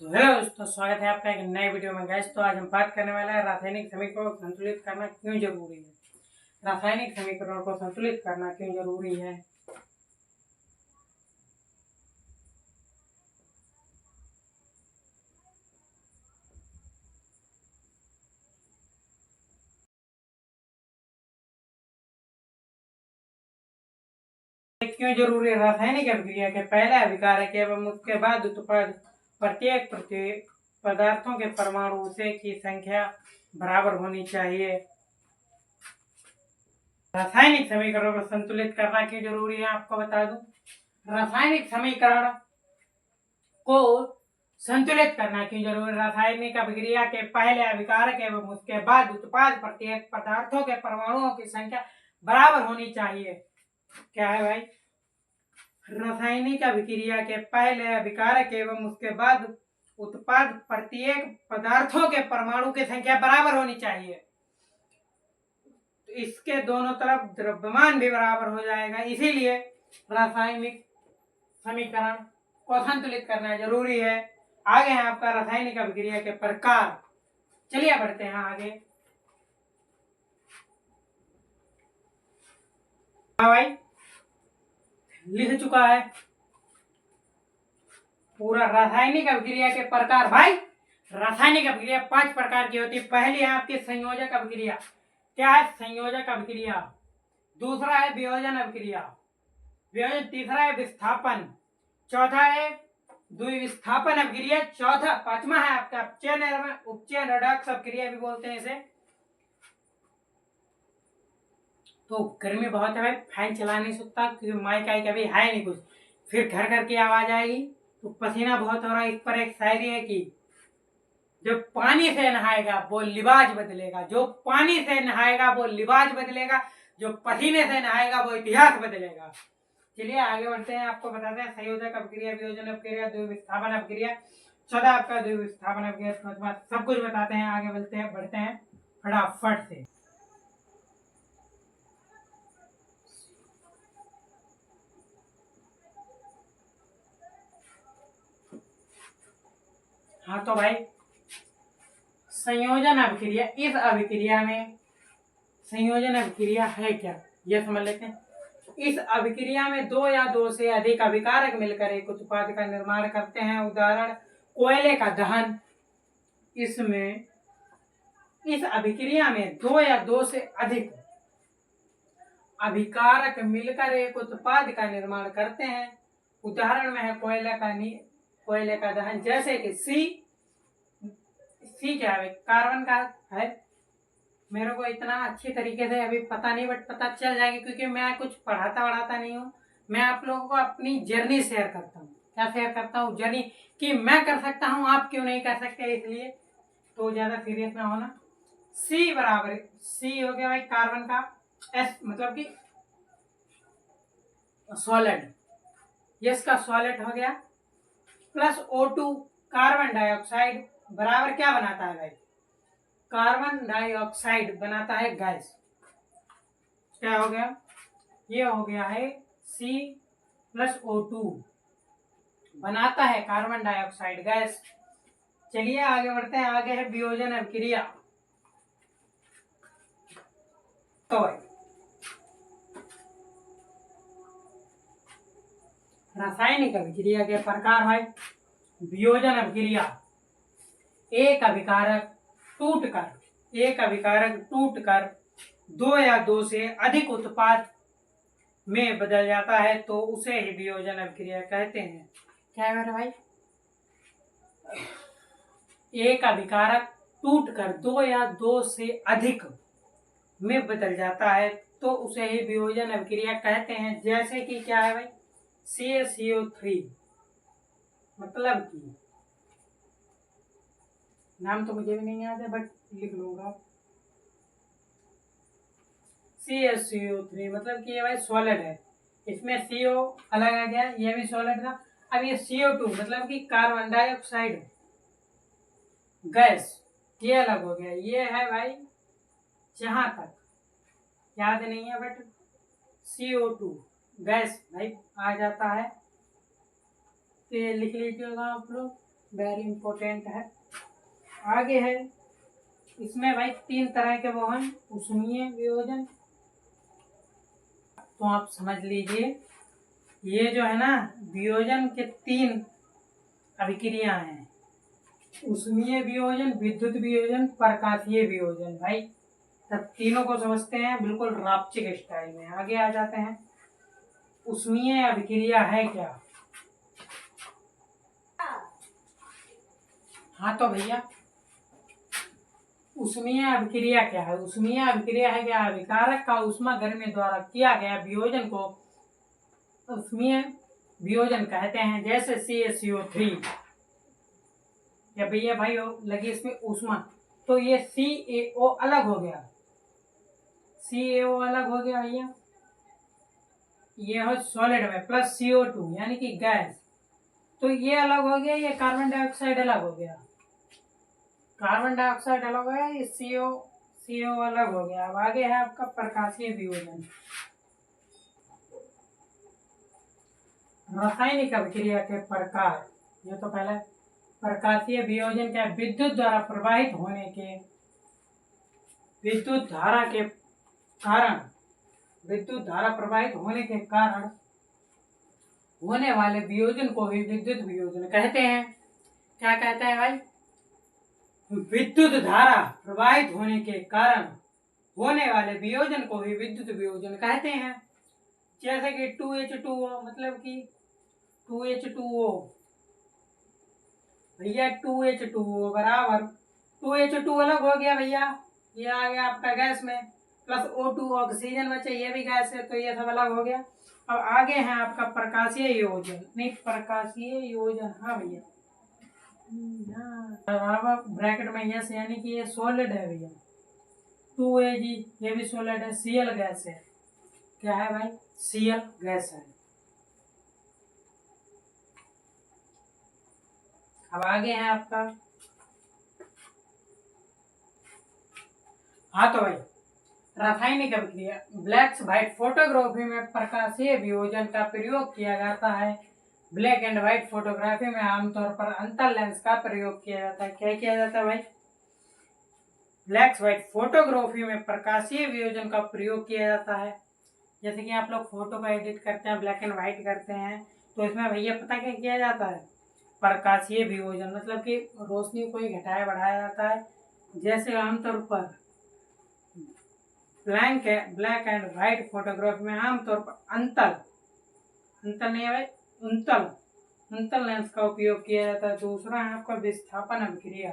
तो हेलो दोस्तों, स्वागत है आपका एक नए वीडियो में। गैस तो आज हम बात करने वाले हैं रासायनिक समीकरणों को संतुलित करना क्यों जरूरी है। रासायनिक समीकरणों को संतुलित करना क्यों जरूरी है। क्यों जरूरी है। रासायनिक अभिक्रिया के पहले अभिकारक एवं उसके बाद उत्पाद प्रत्येक पदार्थों के परमाणु की संख्या बराबर होनी चाहिए। रासायनिक समीकरणों को संतुलित करना क्यों जरूरी है, आपको बता दूं। रासायनिक समीकरण को संतुलित करना क्यों जरूरी है। रासायनिक अभिक्रिया के पहले अभिकारक एवं उसके बाद उत्पाद प्रत्येक पदार्थों के परमाणुओं की संख्या बराबर होनी चाहिए। क्या है भाई। रासायनिक अभिक्रिया के पहले अभिकारक एवं उसके बाद उत्पाद प्रत्येक पदार्थों के परमाणु की संख्या बराबर होनी चाहिए। तो इसके दोनों तरफ द्रव्यमान भी बराबर हो जाएगा, इसीलिए रासायनिक समीकरण को संतुलित करना जरूरी है। आगे है आपका रासायनिक अभिक्रिया के प्रकार। चलिए बढ़ते हैं आगे। हाँ भाई, लिख चुका है पूरा रासायनिक अभिक्रिया के प्रकार। भाई रासायनिक अभिक्रिया 5 प्रकार की होती है। पहली है आपकी संयोजक अभिक्रिया। क्या है संयोजक अभिक्रिया। दूसरा है वियोजन अभिक्रिया। तीसरा है विस्थापन। चौथा है द्विविस्थापन अभिक्रिया। पांचवा है आपका उपचयन रेडॉक्स अभिक्रिया भी बोलते हैं इसे। तो गर्मी बहुत है भाई, फैन चला नहीं सकता क्योंकि माइक आई कभी है नहीं कुछ, फिर घर घर की आवाज आएगी तो पसीना बहुत हो रहा है। इस पर एक शायरी है कि जो पानी से नहाएगा वो लिबाज बदलेगा, जो पानी से नहाएगा वो लिबाज बदलेगा, जो पसीने से नहाएगा वो इतिहास बदलेगा। चलिए आगे बढ़ते हैं, आपको बताते हैं संयोजक अभिक्रिया, वियोजन अभिक्रिया, द्विविस्थापन अभिक्रिया। चौथा आपका द्विविस्थापन अभिक्रिया, सब कुछ बताते हैं। आगे बढ़ते हैं फटाफट से। हाँ तो भाई संयोजन अभिक्रिया, इस अभिक्रिया में संयोजन अभिक्रिया है क्या यह समझ लेते हैं। इस अभिक्रिया में दो या दो से अधिक अभिकारक मिलकर एक उत्पाद का निर्माण करते हैं। उदाहरण कोयले का दहन। इसमें इस अभिक्रिया में दो या दो से अधिक अभिकारक मिलकर एक उत्पाद का निर्माण करते हैं। उदाहरण में है कोयले का दहन। जैसे कि सी क्या है, कार्बन का है। मेरे को इतना अच्छी तरीके से अभी पता नहीं, बट पता चल जाएगा क्योंकि मैं कुछ पढ़ाता नहीं हूँ। मैं आप लोगों को अपनी जर्नी शेयर करता हूँ। क्या शेयर करता हूँ? जर्नी कि मैं कर सकता हूँ, आप क्यों नहीं कर सकते, इसलिए तो ज्यादा सीरियस ना होना। सी बराबर सी हो गया भाई कार्बन का, एस मतलब कि सॉलिड, यस का सॉलिड हो गया, प्लस O2 कार्बन डाइऑक्साइड बराबर क्या बनाता है भाई, कार्बन डाइऑक्साइड बनाता है गैस। क्या हो गया, ये हो गया है C प्लस O2 बनाता है कार्बन डाइऑक्साइड गैस। चलिए आगे बढ़ते हैं। आगे है वियोजन अभिक्रिया। तो रासायनिक अभिक्रिया के प्रकार भाई, वियोजन अभिक्रिया, एक अभिकारक टूटकर दो या दो से अधिक उत्पाद में बदल जाता है तो उसे ही वियोजन अभिक्रिया कहते हैं। क्या है मेरे भाई, एक अभिकारक टूटकर दो या दो से अधिक में बदल जाता है तो उसे ही वियोजन अभिक्रिया कहते हैं। जैसे कि क्या है भाई, CaCO3, मतलब कि नाम तो मुझे भी नहीं याद है बट लिख लूंगा। CaCO3 मतलब कि ये भाई सॉलिड है, इसमें CO अलग आ गया, ये भी सॉलिड था। अब ये CO2 मतलब कि कार्बन डाइऑक्साइड गैस, ये अलग हो गया। ये है भाई, जहां तक याद नहीं है बट CO2 गैस भाई आ जाता है, तो ये लिख लीजिएगा आप लोग। वेरी इंपॉर्टेंट है। आगे है इसमें भाई 3 तरह के वो हैं ऊष्मीय वियोजन। तो आप समझ लीजिए ये जो है ना वियोजन के 3 अभिक्रिया हैं, ऊष्मीय वियोजन, विद्युत वियोजन, प्रकाशीय वियोजन। भाई तब तीनों को समझते हैं बिल्कुल रापचिक स्टाइल में। आगे आ जाते हैं ऊष्मीय अभिक्रिया है क्या। हाँ तो भैया ऊष्मीय अभिक्रिया क्या है। ऊष्मीय अभिक्रिया है क्या, अभिकारक का ऊष्मा गर्मी द्वारा किया गया वियोजन को ऊष्मीय वियोजन कहते हैं। जैसे CaCO3 या भैया भाई लगी इसमें ऊष्मा, तो ये CaO अलग हो गया, CaO अलग हो गया भैया, ये हो सॉलिड में, प्लस CO2 यानी कि गैस, तो ये अलग हो गया, ये कार्बन डाइऑक्साइड अलग हो गया, कार्बन डाइऑक्साइड अलग हो गया, ये CO अलग हो गया। अब आगे है आपका प्रकाशीय वियोजन। रासायनिक अभिक्रिया के प्रकार, ये तो पहले प्रकाशीय वियोजन क्या, विद्युत द्वारा प्रवाहित होने के विद्युत धारा के कारण, विद्युत धारा प्रवाहित होने के कारण होने वाले वियोजन को ही विद्युत वियोजन कहते हैं। क्या कहते हैं भाई, विद्युत धारा प्रवाहित होने के कारण होने वाले वियोजन को ही विद्युत वियोजन कहते हैं। जैसे कि 2H2O, मतलब कि 2H2O भैया, 2H2O बराबर 2H2 अलग हो गया भैया, ये आ गया आपका गैस में, प्लस O2 ऑक्सीजन बचे, ये भी गैस है, तो ये सब अलग हो गया। अब आगे है आपका प्रकाशीय योजन, नहीं प्रकाशीय योजन, हाँ भैया बराबर ब्रैकेट में यस, यानी कि ये सॉलिड है भैया, 2Ag ये भी सॉलिड है, Cl गैस है। क्या है भाई, Cl गैस है। अब आगे है आपका, हाँ तो भाई रासायनिक अभिक्रिया, ब्लैक व्हाइट फोटोग्राफी में प्रकाशीय वियोजन का प्रयोग किया जाता है। ब्लैक एंड व्हाइट फोटोग्राफी में आमतौर पर अंतर लेंस का प्रयोग किया जाता है। क्या किया जाता है भाई, ब्लैक व्हाइट फोटोग्राफी में प्रकाशीय वियोजन का प्रयोग किया जाता है। जैसे कि आप लोग फोटो का एडिट करते हैं, ब्लैक एंड व्हाइट करते हैं, तो इसमें भैया पता क्या किया जाता है, प्रकाशीय वियोजन, मतलब कि रोशनी को ही घटाया बढ़ाया जाता है। जैसे आमतौर पर ब्लैक एंड व्हाइट फोटोग्राफ में आमतौर पर अंतर नहीं है भाई, उंतल लेंस का उपयोग किया जाता है। दूसरा है आपका विस्थापन अभिक्रिया।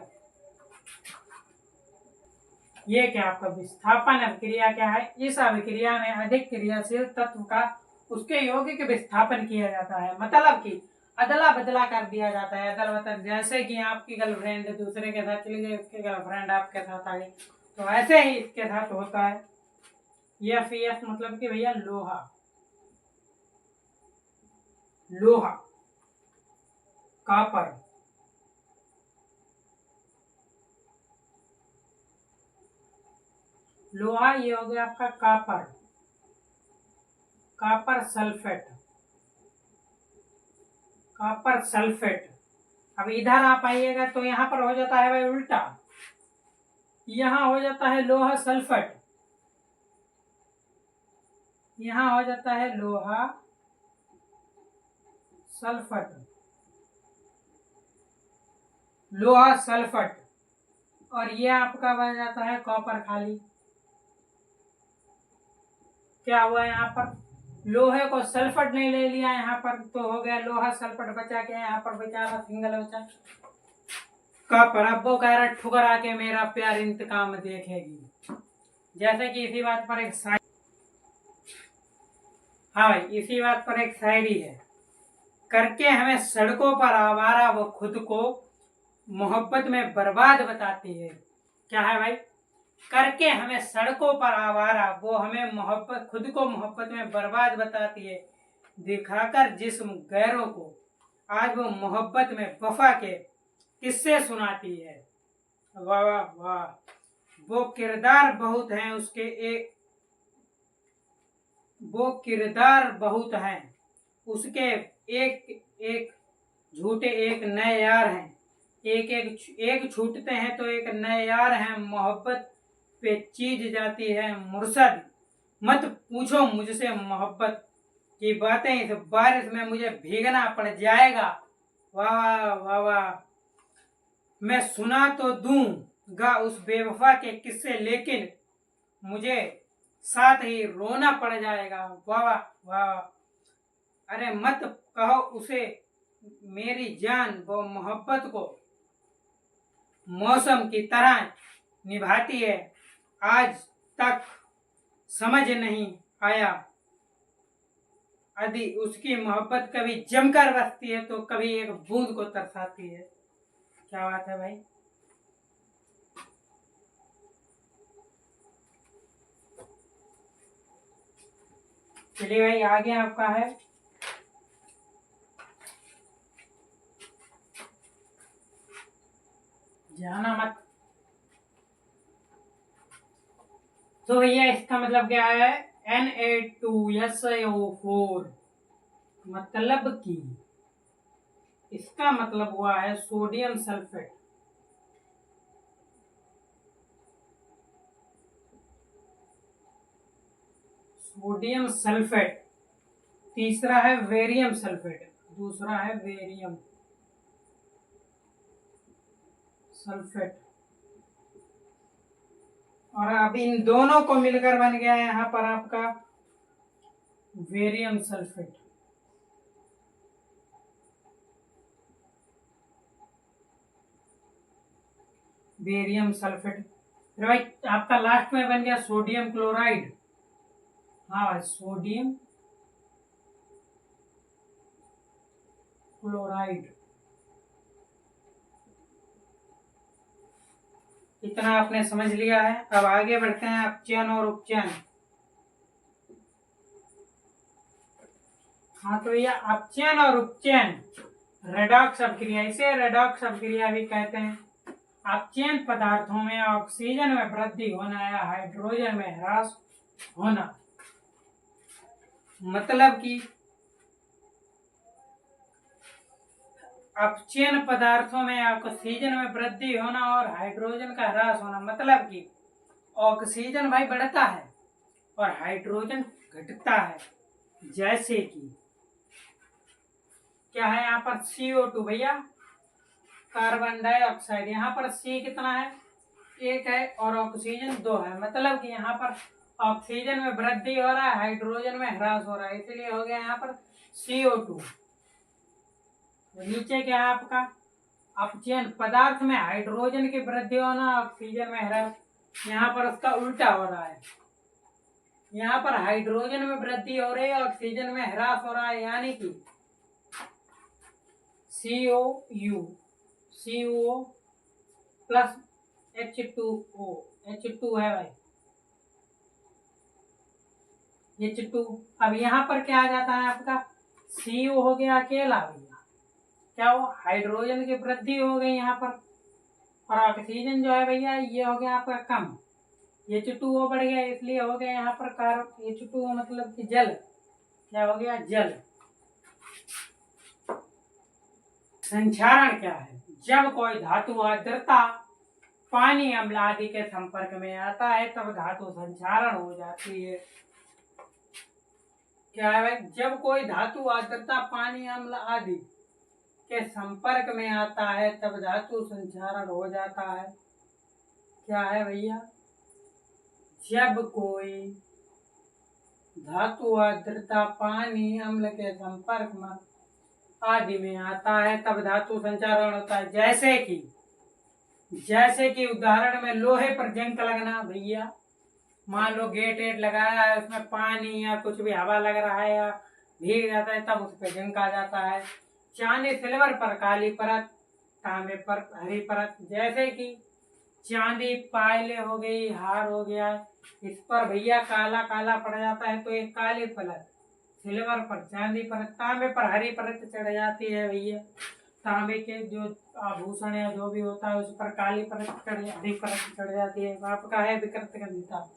ये क्या आपका विस्थापन अभिक्रिया क्या है, इस अभिक्रिया में अधिक क्रियाशील तत्व का उसके यौगिक विस्थापन किया जाता है, मतलब कि अदला बदला कर दिया जाता है, अदल बदल। जैसे कि आपकी गर्लफ्रेंड दूसरे के साथ चली गई, उसकी गर्लफ्रेंड आपके साथ आ गई, तो ऐसे ही इसके साथ होता है। यस मतलब कि भैया लोहा, कॉपर, लोहा, ये हो गया आपका कॉपर सल्फेट। अब इधर आप आइएगा तो यहाँ पर हो जाता है भाई उल्टा, यहाँ हो जाता है लोहा सल्फेट, यहाँ हो जाता है लोहा सल्फेट, और ये आपका बन जाता है कॉपर खाली। क्या हुआ यहाँ पर, लोहे को सल्फेट नहीं ले लिया यहाँ पर, तो हो गया लोहा सल्फेट, बचा के यहाँ पर बेचारा सिंगल बचा कॉपर। अब वो कह रहा ठुकरा के मेरा प्यार इंतकाम देखेगी। जैसे कि इसी बात पर एक हाँ भाई, इसी बात पर एक शायरी है, करके हमें सड़कों पर आवारा वो खुद को मोहब्बत में बर्बाद बताती है। क्या है भाई, करके हमें सड़कों पर आवारा वो हमें खुद को मोहब्बत में बर्बाद बताती है, दिखाकर जिस्म गैरों को आज वो मोहब्बत में वफा के किस्से सुनाती है। वाह वाह वाह, वो किरदार बहुत हैं उसके एक एक झूठे एक नए यार हैं, एक एक एक छूटते हैं तो एक नए यार हैं, मोहब्बत पे चीज जाती है मुर्शद, मत पूछो मुझसे मोहब्बत की बातें, इस बारिश में मुझे भीगना पड़ जाएगा। वाह वाह वाह वाह। मैं सुना तो दूंगा उस बेवफा के किस्से, लेकिन मुझे साथ ही रोना पड़ जाएगा। वाह वाह वाह। अरे मत कहो उसे मेरी जान, वो मोहब्बत को मौसम की तरह निभाती है, आज तक समझ नहीं आया। यदि उसकी मोहब्बत कभी जमकर बसती है तो कभी एक बूंद को तरसाती है। क्या बात है भाई। चलिए भाई आगे आपका है जाना मत। तो भैया इसका मतलब क्या है, Na2SiO4, मतलब कि इसका मतलब हुआ है सोडियम सल्फेट। Sodium sulphate. तीसरा है वेरियम सल्फेट, दूसरा है वेरियम सल्फेट। और अब इन दोनों को मिलकर बन गया है यहाँ पर आपका वेरियम सल्फेट। वेरियम सल्फेट। फिर भाई आपका लास्ट में बन गया सोडियम क्लोराइड। हाँ भाई सोडियम क्लोराइड। इतना आपने समझ लिया है। अब आगे बढ़ते हैं अपचयन और उपचयन। हाँ तो भैया अपचयन और उपचयन रेडॉक्स अपक्रिया, इसे रेडॉक्स अपक्रिया भी कहते हैं। अपचयन पदार्थों में ऑक्सीजन में वृद्धि होना या हाइड्रोजन में ह्रास होना, मतलब कि अपचयन पदार्थों में ऑक्सीजन में वृद्धि होना और हाइड्रोजन का ह्रास होना, मतलब कि ऑक्सीजन भाई बढ़ता है और हाइड्रोजन घटता है। जैसे कि क्या है यहाँ पर CO2 भैया, कार्बन डाइऑक्साइड। यहाँ पर C कितना है, 1 है और ऑक्सीजन 2 है, मतलब कि यहाँ पर ऑक्सीजन में वृद्धि हो रहा है, हाइड्रोजन में ह्रास हो रहा है, इसलिए हो गया यहाँ पर CO2। नीचे क्या है आपका अपचयन पदार्थ में हाइड्रोजन की वृद्धि होना, ऑक्सीजन में ह्रास। यहाँ पर उसका उल्टा हो रहा है, यहाँ पर हाइड्रोजन में वृद्धि हो रही है, ऑक्सीजन में ह्रास हो रहा है, यानी कि CO प्लस H2O, H2 है भाई, H2। अब यहाँ पर क्या आ जाता है आपका CO हो गया अकेला भैया, क्या हो हाइड्रोजन की वृद्धि हो गई यहाँ पर, और ऑक्सीजन जो है भैया ये हो गया आपका कम, H2O बढ़ गया, इसलिए हो गया यहाँ पर कार्बन H2O मतलब कि जल, क्या हो गया जल। संक्षारण क्या है, जब कोई धातु आर्द्रता पानी अम्ल आदि के संपर्क में आता है तब धातु संक्षारण हो जाती है। क्या है भाई, जब कोई धातु आर्द्रता पानी अम्ल आदि के संपर्क में आता है तब धातु संक्षारण हो जाता है। क्या है भैया, जब कोई धातु आर्द्रता पानी अम्ल के संपर्क में आदि में आता है तब धातु संचारण होता है। जैसे कि उदाहरण में लोहे पर जंग लगना भैया, मान लो गेट वेट लगाया है, उसमें पानी या कुछ भी हवा लग रहा है या भीग जाता है तब उस पर जंग आ जाता है। चांदी सिल्वर पर काली परत, तांबे पर हरी परत। जैसे कि चांदी पायले हो गई, हार हो गया, इस पर भैया काला काला पड़ जाता है तो एक काली परत, सिल्वर पर चांदी परत, तांबे पर हरी परत चढ़ जाती है भैया। तांबे के जो आभूषण या जो भी होता है उस पर काली परत चढ़ हरी परत चढ़ जाती है। आपका है विकृत गंधिता।